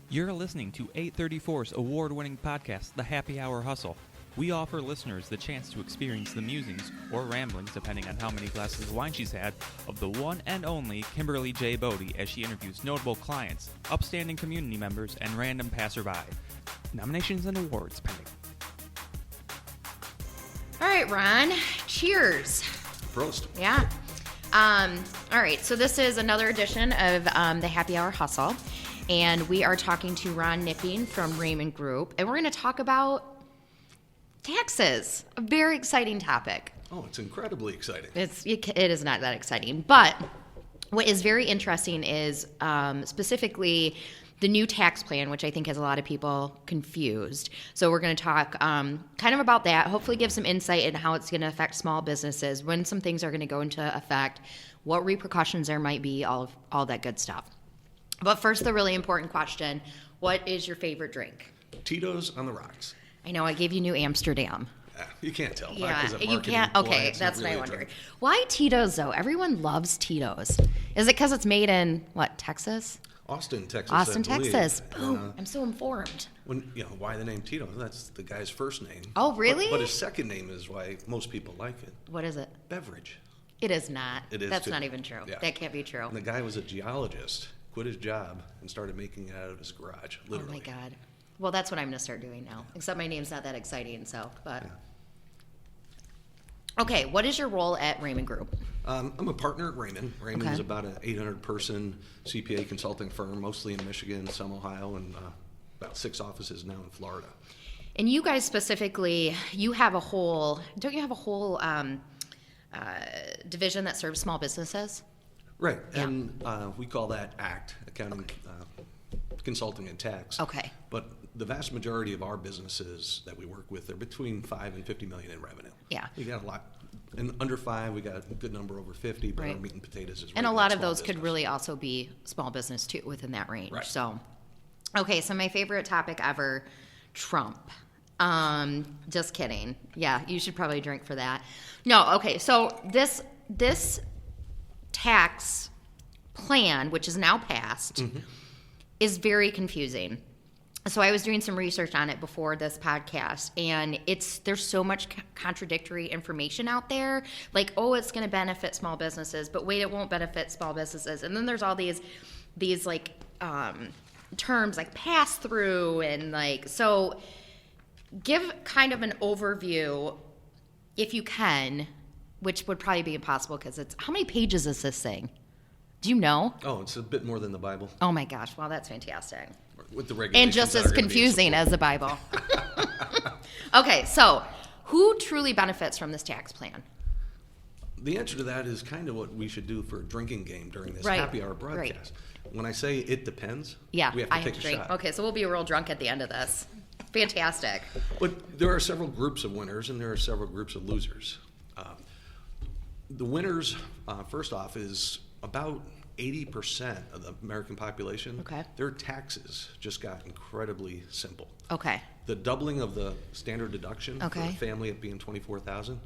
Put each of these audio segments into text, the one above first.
You're listening to 834's award-winning podcast, The Happy Hour Hustle. We offer listeners the chance to experience the musings, or ramblings depending on how many glasses of wine she's had, of the one and only Kimberly J. Bodie as she interviews notable clients, upstanding community members, and random passerby. Nominations and awards pending. All right, Ron. Cheers. Prost. Yeah. All right, so this is another edition of the Happy Hour Hustle, and we are talking to Ron Knipping from Rehmann Group, and we're going to talk about taxes, a very exciting topic. Oh, it's incredibly exciting. It is not that exciting, but what is very interesting is specifically the new tax plan, which I think has a lot of people confused. So we're going to talk kind of about that, hopefully give some insight into how it's going to affect small businesses, when some things are going to go into effect, what repercussions there might be, all that good stuff. But first, the really important question, what is your favorite drink? Tito's on the rocks. I know, I gave you New Amsterdam. You can't tell. Yeah, you can't. Okay, that's what I wondered. Why Tito's, though? Everyone loves Tito's. Is it because it's made in, Texas? Austin, Texas. Austin, Texas. Boom. I'm so informed. Why the name Tito? That's the guy's first name. Oh, really? But his second name is why most people like it. What is it? Beverage. It is not. It is. That's too. Not even true. Yeah. That can't be true. And the guy was a geologist, quit his job, and started making it out of his garage, literally. Oh, my God. Well, that's what I'm going to start doing now. Except my name's not that exciting, but... Yeah. Okay, what is your role at Rehmann Group? I'm a partner at Rehmann. Rehmann is about an 800-person CPA consulting firm, mostly in Michigan, some Ohio, and about 6 offices now in Florida. And you guys specifically, don't you have a whole division that serves small businesses? Right, yeah. And we call that ACT, Accounting, Consulting, and Tax. Okay. But the vast majority of our businesses that we work with are between $5 and $50 million in revenue. Yeah. We got a lot. And under 5, we got a good number over 50, but right. Our meat and potatoes is and a lot of those business. Could really also be small business too within that range. Right. So, okay, so my favorite topic ever, Trump. Just kidding. Yeah, you should probably drink for that. No, okay, so this tax plan, which is now passed, is very confusing. So I was doing some research on it before this podcast, and there's so much contradictory information out there. Like, oh, it's going to benefit small businesses, but wait, it won't benefit small businesses. And then there's all these terms like pass through and so. Give kind of an overview, if you can, which would probably be impossible because how many pages is this thing? Do you know? Oh, it's a bit more than the Bible. Oh my gosh! Well, that's fantastic. With the regulations and just as confusing as the Bible. Okay, so who truly benefits from this tax plan? The answer to that is kind of what we should do for a drinking game during this right. happy hour broadcast. Right. When I say it depends, we have to take a shot. Okay, so we'll be real drunk at the end of this. Fantastic. But there are several groups of winners and there are several groups of losers. The winners, first off, is about 80% of the American population. Okay. Their taxes just got incredibly simple. Okay. The doubling of the standard deduction for a family at being $24,000,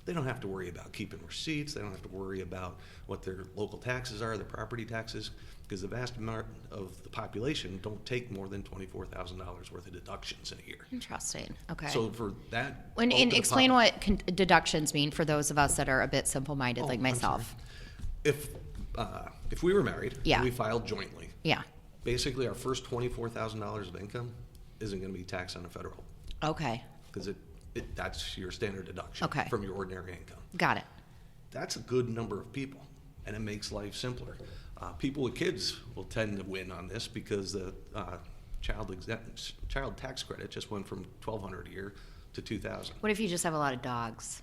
they don't have to worry about keeping receipts. They don't have to worry about what their local taxes are, their property taxes, because the vast amount of the population don't take more than $24,000 worth of deductions in a year. Interesting. Okay. So for that... And explain what deductions mean for those of us that are a bit simple-minded like myself. If we were married and we filed jointly, basically our first $24,000 of income isn't going to be taxed on a federal. Okay. Because that's your standard deduction from your ordinary income. Got it. That's a good number of people, and it makes life simpler. People with kids will tend to win on this because the child tax credit just went from $1,200 a year to $2,000. What if you just have a lot of dogs?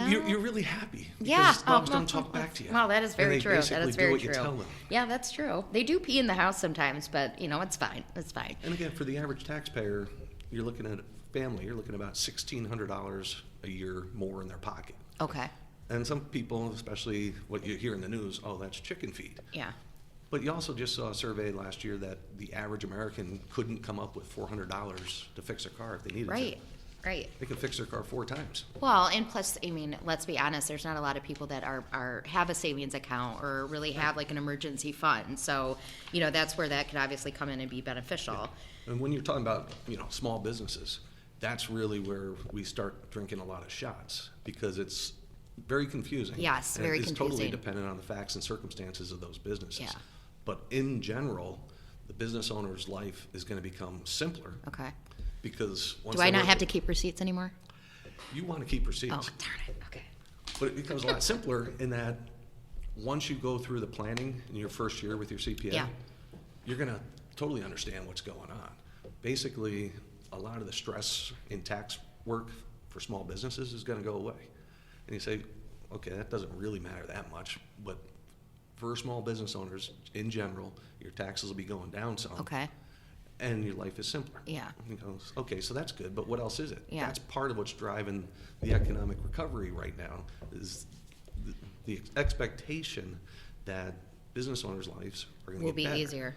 You're really happy because dogs don't talk back to you. Well, that is very true. That is very true. You tell them. Yeah, that's true. They do pee in the house sometimes, but it's fine. It's fine. And again, for the average taxpayer, you're looking at a family. You're looking at about $1,600 a year more in their pocket. Okay. And some people, especially what you hear in the news, that's chicken feed. Yeah. But you also just saw a survey last year that the average American couldn't come up with $400 to fix a car if they needed to. Right. Right. They can fix their car 4 times. Well, and plus, I mean, let's be honest, there's not a lot of people that have a savings account or really have like an emergency fund. So, that's where that could obviously come in and be beneficial. Yeah. And when you're talking about, small businesses, that's really where we start drinking a lot of shots, because it's very confusing. Yes, and very it's confusing. Totally dependent on the facts and circumstances of those businesses. Yeah. But in general, the business owner's life is going to become simpler. Okay. Because once Do I not have to keep receipts anymore? You want to keep receipts. Oh, darn it. Okay. But it becomes a lot simpler in that once you go through the planning in your first year with your CPA, Yeah. you're going to totally understand what's going on. Basically, a lot of the stress in tax work for small businesses is going to go away. And you say, okay, that doesn't really matter that much, but for small business owners in general, your taxes will be going down some. Okay. And your life is simpler. Yeah. You go, okay, so that's good, but what else is it? Yeah. That's part of what's driving the economic recovery right now, is the expectation that business owners' lives are going to Will get be better. easier.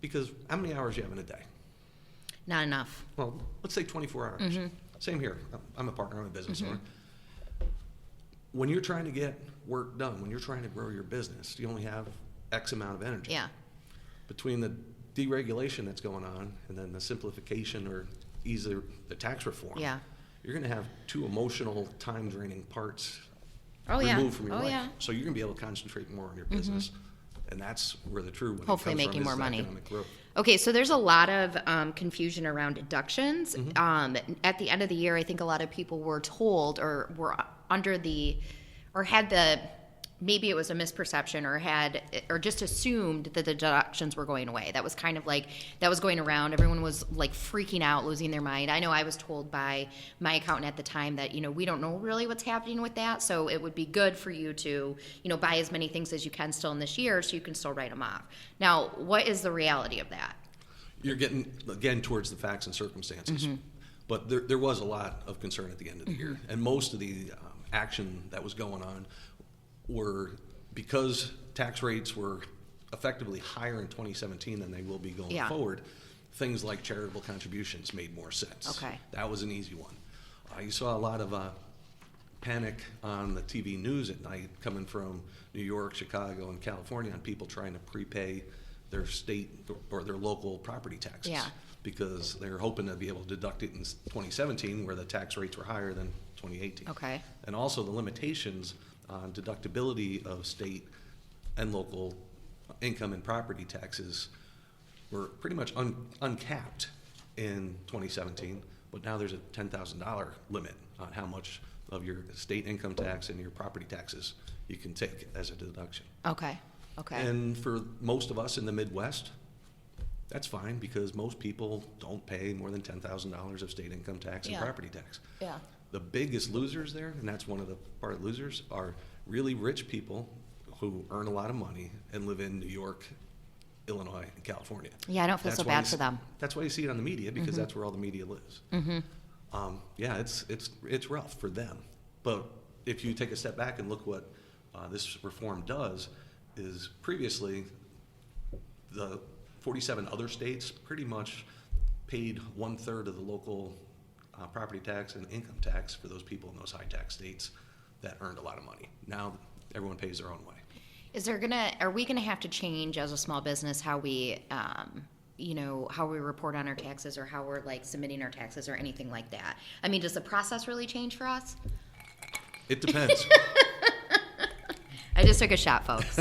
Because how many hours do you have in a day? Not enough. Well, let's say 24 hours. Mm-hmm. Same here. I'm a partner, I'm a business owner. When you're trying to get work done, when you're trying to grow your business, you only have X amount of energy. Yeah. Between the deregulation that's going on and then the simplification or easier the tax reform, Yeah. you're going to have 2 emotional, time-draining parts Oh, yeah. removed from your Oh, life. yeah. So you're going to be able to concentrate more on your business, and that's where the true winning Hopefully comes making from, more is money. economic growth. Okay, so there's a lot of confusion around deductions. At the end of the year, I think a lot of people were told or were under the, or had the, maybe it was a misperception or just assumed that the deductions were going away. That was kind of like, that was going around. Everyone was like freaking out, losing their mind. I know I was told by my accountant at the time that, we don't know really what's happening with that. So it would be good for you to, buy as many things as you can still in this year so you can still write them off. Now, what is the reality of that? You're getting, again, towards the facts and circumstances. But there was a lot of concern at the end of the year. And most of the action that was going on were because tax rates were effectively higher in 2017 than they will be going forward. Things like charitable contributions made more sense. Okay. That was an easy one. You saw a lot of panic on the TV news at night coming from New York, Chicago, and California on people trying to prepay their state or their local property taxes. Yeah. Because they're hoping to be able to deduct it in 2017 where the tax rates were higher than 2018. Okay. And also the limitations on deductibility of state and local income and property taxes were pretty much uncapped in 2017, but now there's a $10,000 limit on how much of your state income tax and your property taxes you can take as a deduction. Okay. And for most of us in the Midwest, that's fine because most people don't pay more than $10,000 of state income tax and property tax. Yeah. The biggest losers there, and that's one of the part of losers, are really rich people who earn a lot of money and live in New York, Illinois, and California. Yeah, I don't feel so bad for them. That's why you see it on the media, because that's where all the media lives. Yeah, it's rough for them. But if you take a step back and look what this reform does, is previously the 47 other states pretty much paid 1/3 of the local property tax and income tax for those people in those high tax states that earned a lot of money. Now everyone pays their own way. Are we gonna have to change as a small business how we, how we report on our taxes or how we're like submitting our taxes or anything like that? I mean, does the process really change for us? It depends. I just took a shot, folks.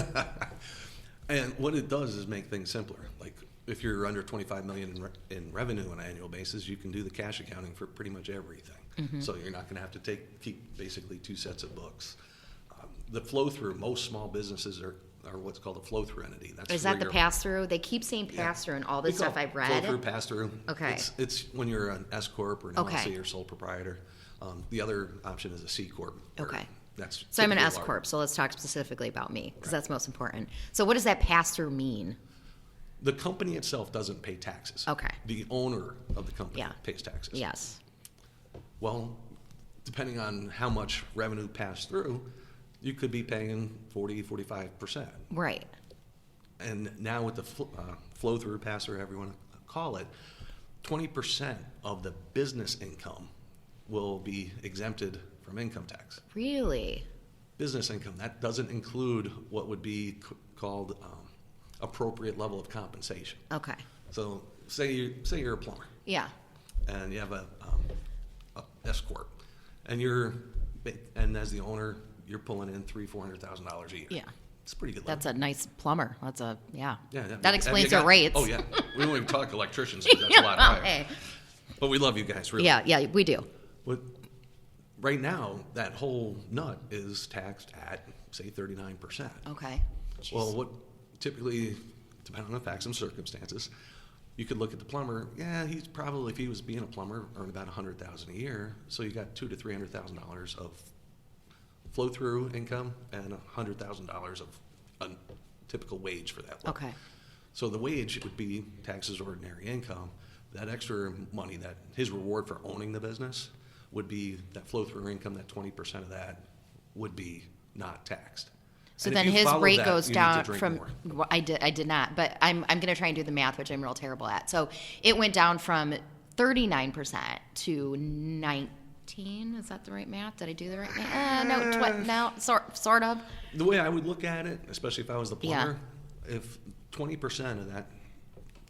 And what it does is make things simpler. Like if you're under 25 million in revenue on an annual basis, you can do the cash accounting for pretty much everything. So you're not going to have to keep basically 2 sets of books. The flow through, most small businesses are what's called a flow through entity. Is that the pass through? They keep saying pass through and all this stuff I've read. Flow through, pass through. Okay. It's when you're an S corp or an LLC or sole proprietor. The other option is a C corp. Okay. So I'm an S corp. So let's talk specifically about me because that's most important. So what does that pass through mean? The company itself doesn't pay taxes. Okay. The owner of the company pays taxes. Yes. Well, depending on how much revenue passed through, you could be paying 40-45%. Right. And now with the flow through, pass through, however you want to call it, 20% of the business income will be exempted from income tax. Really? Business income, that doesn't include what would be called appropriate level of compensation. Okay. So say you're a plumber. Yeah. And you have a S corp, and as the owner, you're pulling in $300,000-$400,000 a year. Yeah. It's pretty good. That's a nice plumber. Yeah. That explains their rates. Oh yeah. We don't even talk electricians because that's a lot higher. Hey. But we love you guys, really. Yeah, we do. But right now, that whole nut is taxed at, say, 39%. Okay. Jeez. Well, what typically, depending on the facts and circumstances, you could look at the plumber. Yeah, he's probably, if he was being a plumber, earned about $100,000 a year. So you got $200,000 to $300,000 of flow-through income and $100,000 of a typical wage for that level. Okay. So the wage would be taxed as ordinary income. That extra money, that his reward for owning the business, would be that flow-through income. That 20% of that would be not taxed. So And then if you his follow rate that, goes you need to down drink from. more. Well, I did not, but I'm going to try and do the math, which I'm real terrible at. So it went down from 39% to 19. Is that the right math? Did I do the right math? No, sort of. The way I would look at it, especially if I was the plumber, if 20% of that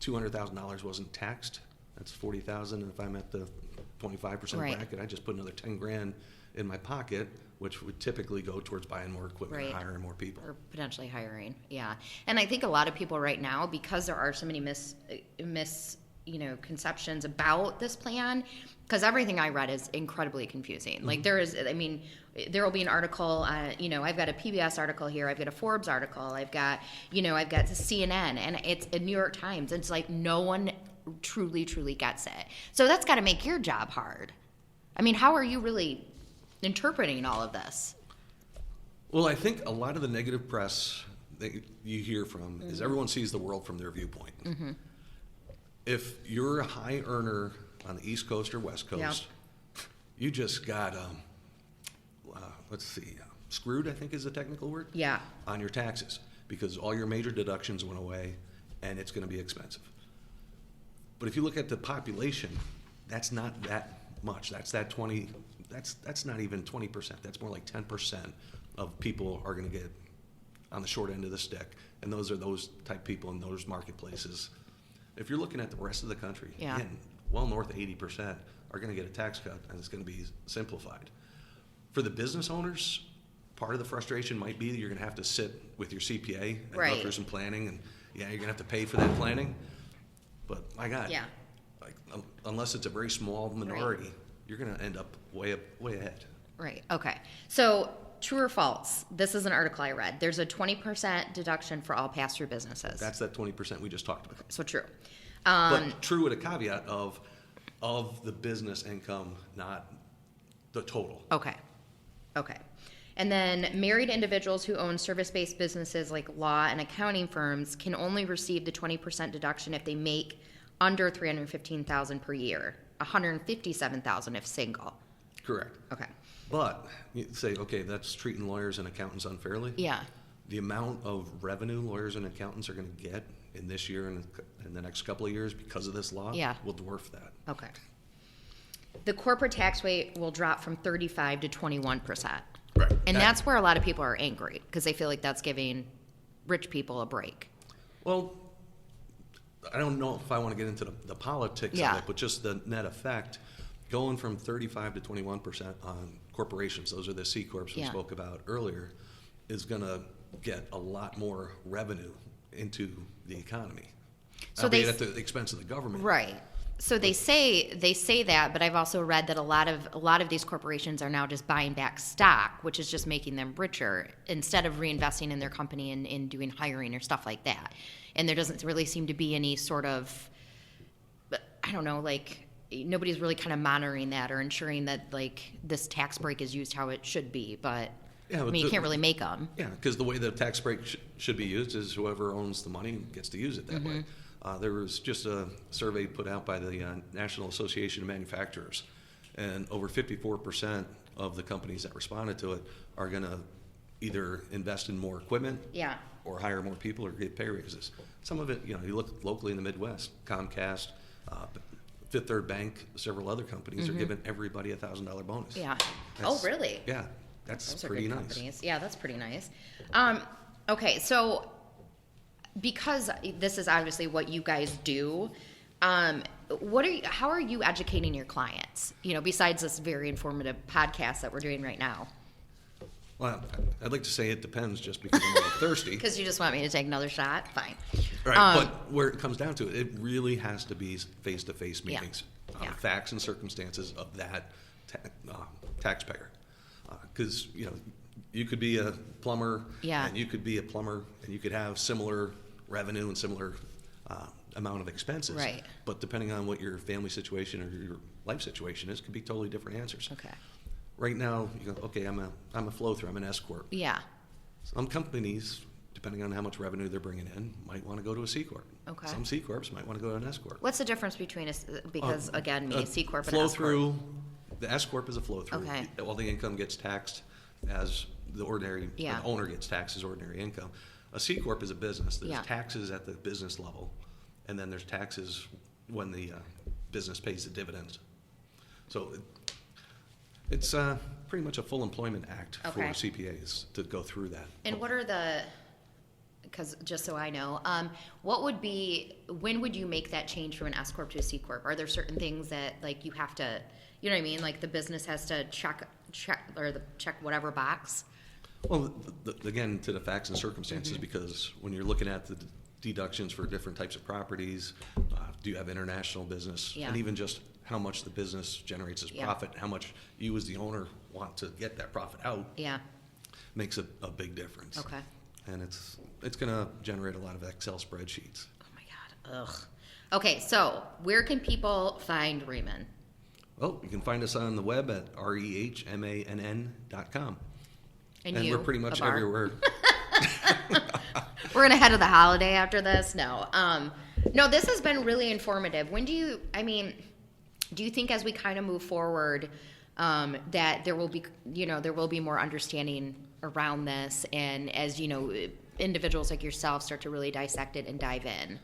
$200,000 wasn't taxed, that's $40,000. And if I'm at the 25% Right. bracket, I just put another $10,000 in my pocket, which would typically go towards buying more equipment and Right. hiring more people. Or potentially hiring, yeah. And I think a lot of people right now, because there are so many conceptions about this plan, because everything I read is incredibly confusing. Like there will be an article, I've got a PBS article here, I've got a Forbes article, I've got the CNN, and it's a New York Times. It's like no one truly gets it. So that's got to make your job hard. I mean, how are you really interpreting all of this? Well, I think a lot of the negative press that you hear from is everyone sees the world from their viewpoint. Mm-hmm. If you're a high earner on the East Coast or West Coast, you just got, screwed, I think is the technical word, on your taxes, because all your major deductions went away and it's going to be expensive. But if you look at the population, that's not that much. That's not even 20%. That's more like 10% of people are going to get on the short end of the stick. And those are those type people in those marketplaces. If you're looking at the rest of the country, again, well north of 80% are going to get a tax cut, and it's going to be simplified. For the business owners, part of the frustration might be that you're going to have to sit with your CPA and go through some planning, and you're going to have to pay for that planning. But my God, unless it's a very small minority, you're going to end up way ahead. Right. Okay. So true or false? This is an article I read. There's a 20% deduction for all pass-through businesses. That's that 20% we just talked about. So true. But true with a caveat of the business income, not the total. Okay. And then married individuals who own service-based businesses like law and accounting firms can only receive the 20% deduction if they make under $315,000 per year, $157,000 if single. Correct. Okay. But you say, okay, that's treating lawyers and accountants unfairly. Yeah. The amount of revenue lawyers and accountants are going to get in this year and in the next couple of years because of this law will dwarf that. Okay. The corporate tax rate will drop from 35% to 21%. Right. And that's where a lot of people are angry, because they feel like that's giving rich people a break. Well, I don't know if I want to get into the politics of it, but just the net effect, going from 35% to 21% on corporations, those are the C Corps we spoke about earlier, is going to get a lot more revenue into the economy. So they at the expense of the government. Right. So they say that, but I've also read that a lot of these corporations are now just buying back stock, which is just making them richer instead of reinvesting in their company and in doing hiring or stuff like that. And there doesn't really seem to be any sort of, I don't know, like nobody's really kind of monitoring that or ensuring that like this tax break is used how it should be. But I mean, you can't really make them. Yeah, because the way the tax break should be used is whoever owns the money gets to use it that way. There was just a survey put out by the National Association of Manufacturers, and over 54% of the companies that responded to it are going to either invest in more equipment or hire more people or get pay raises. Some of it, you look locally in the Midwest, Comcast, Fifth Third Bank, several other companies are giving everybody a $1,000 bonus. Yeah. That's, really? Yeah, that's Those are pretty good nice. companies. Yeah, that's pretty nice. Okay, so because this is obviously what you guys do, how are you educating your clients? Besides this very informative podcast that we're doing right now. Well, I'd like to say it depends, just because I'm a little thirsty. Because you just want me to take another shot? Fine. Right, but where it comes down to it really has to be face-to-face meetings, facts and circumstances of that taxpayer. Because you could be a plumber, and you could be a plumber, and you could have similar revenue and similar amount of expenses. Right. But depending on what your family situation or your life situation is, could be totally different answers. Okay. Right now, you go, okay, I'm a flow-through, I'm an S-corp. Yeah. Some companies, depending on how much revenue they're bringing in, might want to go to a C-corp. Okay. Some C-corps might want to go to an S-corp. What's the difference between because again, C-corp and S-corp? Flow-through, the S-corp is a flow-through. Okay. All the income gets taxed as the ordinary, the owner gets taxed as ordinary income. A C-corp is a business. There's taxes at the business level, and then there's taxes when the business pays the dividends. So it's pretty much a full employment act for CPAs to go through that. And what are because just so I know, when would you make that change from an S corp to a C corp? Are there certain things that you have to, you know what I mean? Like the business has to check whatever box? Well, again, to the facts and circumstances, because when you're looking at the deductions for different types of properties, do you have international business, and even just how much the business generates as profit, how much you as the owner want to get that profit out, makes a big difference. Okay. And it's going to generate a lot of Excel spreadsheets. Oh my God. Ugh. Okay, so where can people find Rehmann? Well, you can find us on the web at rehmann.com. And we're pretty much everywhere. We're gonna head to the holiday after this. No, this has been really informative. Do you think as we kind of move forward, that there will be more understanding around this, and as individuals like yourself start to really dissect it and dive in?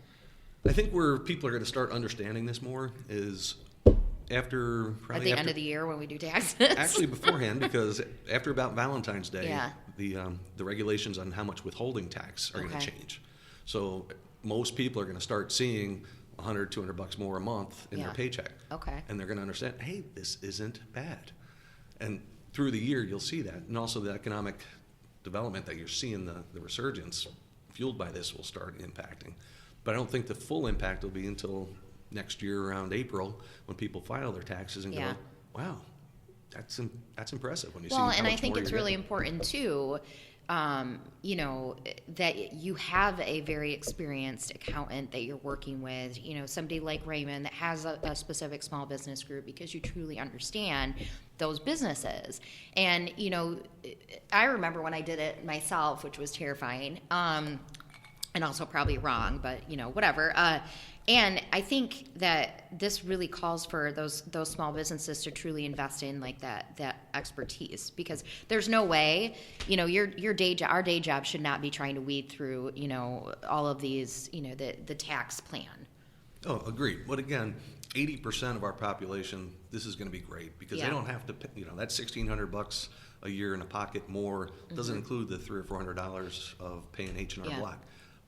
I think where people are going to start understanding this more is at the end of the year when we do taxes. Actually beforehand, because after about Valentine's Day, the regulations on how much withholding tax are going to change. So most people are going to start seeing $100, $200 more a month in their paycheck. Okay. And they're going to understand, hey, this isn't bad. And through the year, you'll see that. And also the economic development that you're seeing, the resurgence fueled by this will start impacting. But I don't think the full impact will be until next year around April when people file their taxes and go, wow, that's impressive when you see how much and I think more it's you're really getting. important too, that you have a very experienced accountant that you're working with, somebody like Rehmann that has a specific small business group, because you truly understand those businesses. And, I remember when I did it myself, which was terrifying, and also probably wrong, but, whatever. And I think that this really calls for those small businesses to truly invest in that expertise, because there's no way, our day job should not be trying to weed through, all of these, the tax plan. Oh, agreed. But again, 80% of our population, this is going to be great, because they don't have to pay, that $1,600 a year in a pocket more doesn't include the $300 or $400 of paying H&R Block.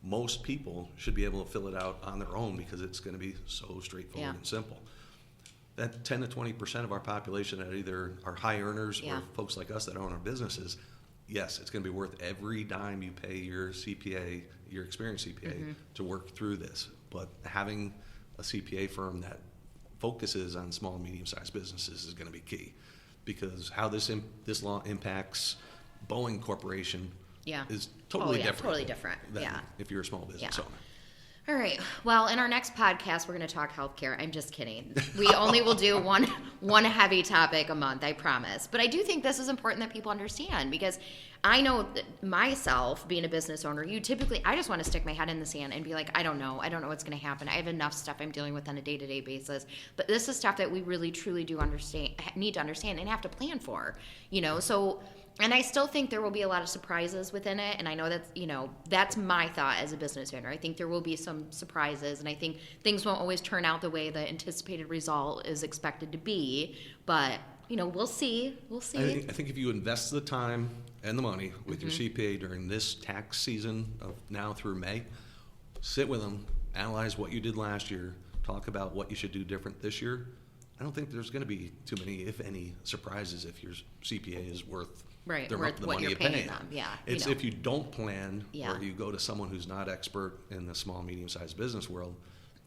Most people should be able to fill it out on their own, because it's going to be so straightforward and simple. That 10 to 20% of our population that either are high earners or folks like us that own our businesses, yes, it's going to be worth every dime you pay your CPA, your experienced CPA, to work through this. But having a CPA firm that focuses on small and medium-sized businesses is going to be key, because how this law impacts Boeing Corporation is totally different. Totally different. Than if you're a small business owner. All right. Well, in our next podcast, we're going to talk healthcare. I'm just kidding. We only will do one heavy topic a month, I promise. But I do think this is important that people understand, because I know that myself, being a business owner, I just want to stick my head in the sand and be like, I don't know what's going to happen. I have enough stuff I'm dealing with on a day-to-day basis. But this is stuff that we really, truly do need to understand and have to plan for. So And I still think there will be a lot of surprises within it. And I know that's, that's my thought as a business owner. I think there will be some surprises. And I think things won't always turn out the way the anticipated result is expected to be. But, we'll see. We'll see. I think if you invest the time and the money with your CPA during this tax season of now through May, sit with them, analyze what you did last year, talk about what you should do different this year. I don't think there's going to be too many, if any, surprises if your CPA is worth the worth money what you're paying them. Yeah, it's if you don't plan or you go to someone who's not expert in the small, medium-sized business world,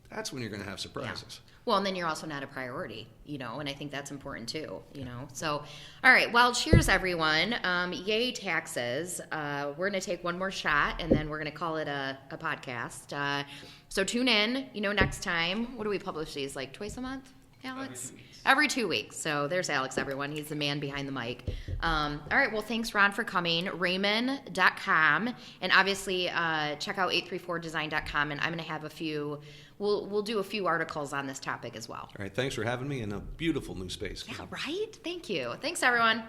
that's when you're going to have surprises. Yeah. Well, and then you're also not a priority, and I think that's important too, So, all right, well, cheers, everyone. Yay, taxes. We're going to take one more shot, and then we're going to call it a podcast. So tune in, next time. What do we publish these, like twice a month? Alex? Every 2 weeks. So there's Alex, everyone. He's the man behind the mic. All right. Well, thanks, Ron, for coming. Rehmann.com. And obviously, check out 834design.com. And I'm going to have we'll do a few articles on this topic as well. All right. Thanks for having me in a beautiful new space. Yeah, right? Thank you. Thanks, everyone.